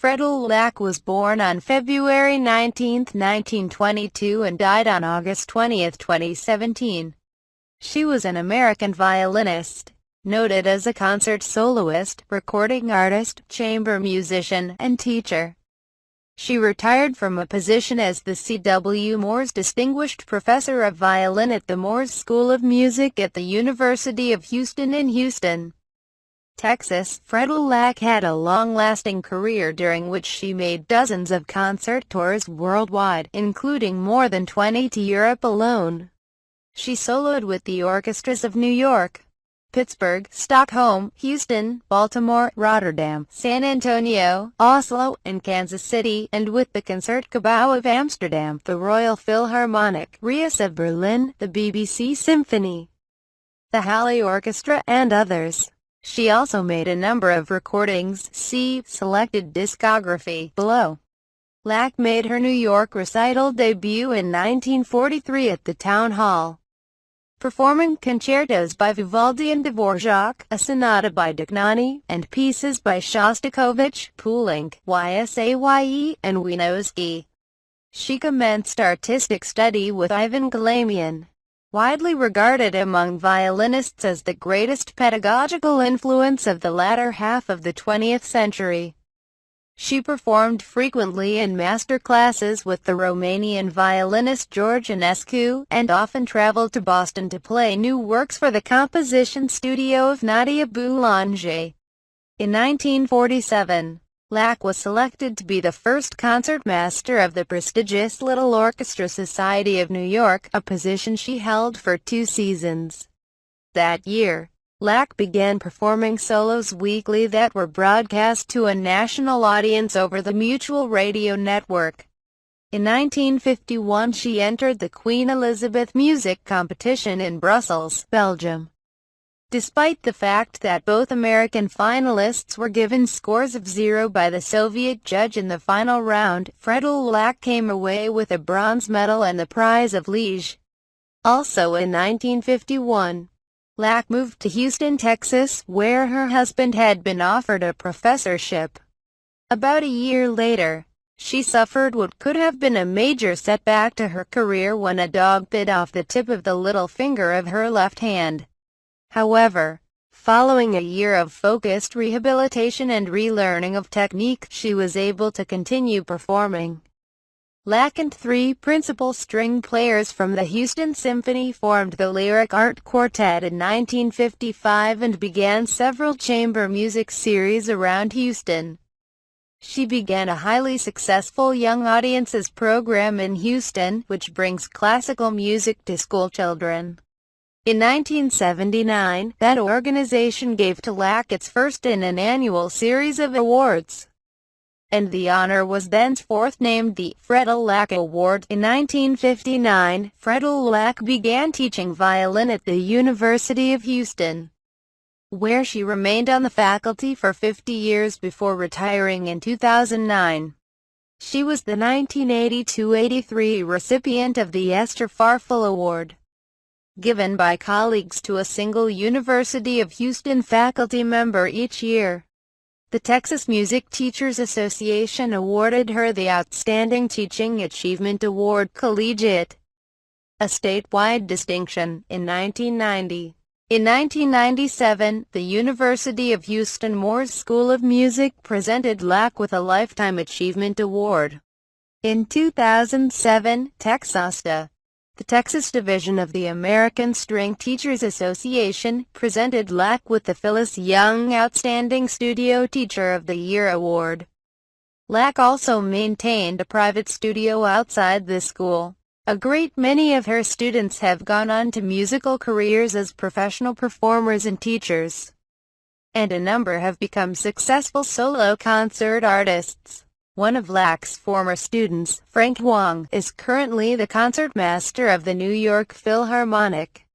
Fredell Lack was born on February 19, 1922 and died on August 20, 2017. She was an American violinist, noted as a concert soloist, recording artist, chamber musician, and teacher. She retired from a position as the C.W. Moores Distinguished Professor of Violin at the Moores School of Music at the University of Houston in Houston, Texas. Fredell Lack had a long-lasting career during which she made dozens of concert tours worldwide, including more than 20 to Europe alone. She soloed with the orchestras of New York, Pittsburgh, Stockholm, Houston, Baltimore, Rotterdam, San Antonio, Oslo, and Kansas City, and with the Concertgebouw of Amsterdam, the Royal Philharmonic, Ries of Berlin, the BBC Symphony, the Halle Orchestra, and others. She also made a number of recordings. See selected discography below. Lack made her New York recital debut in 1943 at the Town Hall, performing concertos by Vivaldi and Dvorak, a sonata by Dohnányi, and pieces by Shostakovich, Poulenc, Ysaye, and Wieniawski. She commenced artistic study with Ivan Galamian, widely regarded among violinists as the greatest pedagogical influence of the latter half of the 20th century. She performed frequently in master classes with the Romanian violinist George Enescu, and often traveled to Boston to play new works for the composition studio of Nadia Boulanger. In 1947, Lack was selected to be the first concertmaster of the prestigious Little Orchestra Society of New York, a position she held for 2 seasons. That year, Lack began performing solos weekly that were broadcast to a national audience over the Mutual Radio Network. In 1951 she entered the Queen Elizabeth Music Competition in Brussels, Belgium. Despite the fact that both American finalists were given scores of 0 by the Soviet judge in the final round, Fredell Lack came away with a bronze medal and the Prize of Liege. Also in 1951, Lack moved to Houston, Texas, where her husband had been offered a professorship. About a year later, she suffered what could have been a major setback to her career when a dog bit off the tip of the little finger of her left hand. However, following a year of focused rehabilitation and relearning of technique, she was able to continue performing. Lack and 3 principal string players from the Houston Symphony formed the Lyric Art Quartet in 1955 and began several chamber music series around Houston. She began a highly successful young audiences program in Houston, which brings classical music to schoolchildren. In 1979, that organization gave to Lack its first in an annual series of awards, and the honor was thenceforth named the Fredell Lack Award. In 1959, Fredell Lack began teaching violin at the University of Houston, where she remained on the faculty for 50 years before retiring in 2009. She was the 1982-83 recipient of the Esther Farfel Award, given by colleagues to a single University of Houston faculty member each year. The Texas Music Teachers Association awarded her the Outstanding Teaching Achievement Award Collegiate, a statewide distinction, in 1990. In 1997, the University of Houston Moores School of Music presented Lack with a Lifetime Achievement Award. In 2007, TexASTA, the Texas division of the American String Teachers Association, presented Lack with the Phyllis Young Outstanding Studio Teacher of the Year Award. Lack also maintained a private studio outside the school. A great many of her students have gone on to musical careers as professional performers and teachers, and a number have become successful solo concert artists. One of Lack's former students, Frank Wong, is currently the concertmaster of the New York Philharmonic.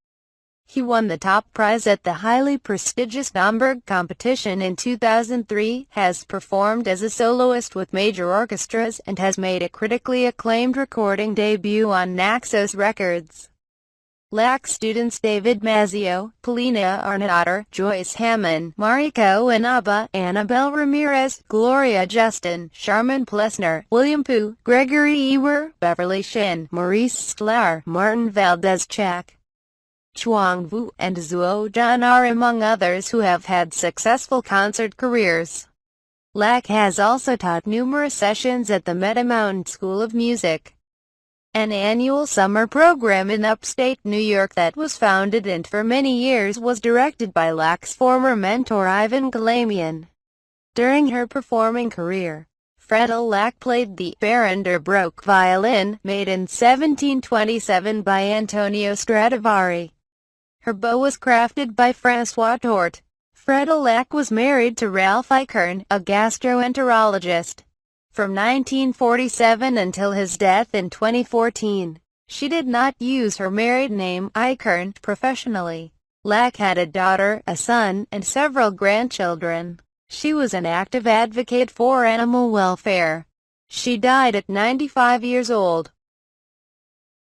He won the top prize at the highly prestigious Hamburg competition in 2003, has performed as a soloist with major orchestras, and has made a critically acclaimed recording debut on Naxos Records. Lack students David Mazzio, Polina Arnaotter, Joyce Hammond, Mariko Inaba, Annabelle Ramirez, Gloria Justin, Charmin Plessner, William Pooh, Gregory Ewer, Beverly Shin, Maurice Sklar, Martin Valdez-Chak, Chuang Vu, and Zuo Jun are among others who have had successful concert careers. Lack has also taught numerous sessions at the Meta Mountain School of Music, an annual summer program in upstate New York that was founded and for many years was directed by Lack's former mentor Ivan Galamian. During her performing career, Fredell Lack played the Baron der Broek violin, made in 1727 by Antonio Stradivari. Her bow was crafted by François Tort. Fredell Lack was married to Ralph Eichhorn, a gastroenterologist, from 1947 until his death in 2014. She did not use her married name, Eichhorn, professionally. Lack had a daughter, a son, and several grandchildren. She was an active advocate for animal welfare. She died at 95 years old.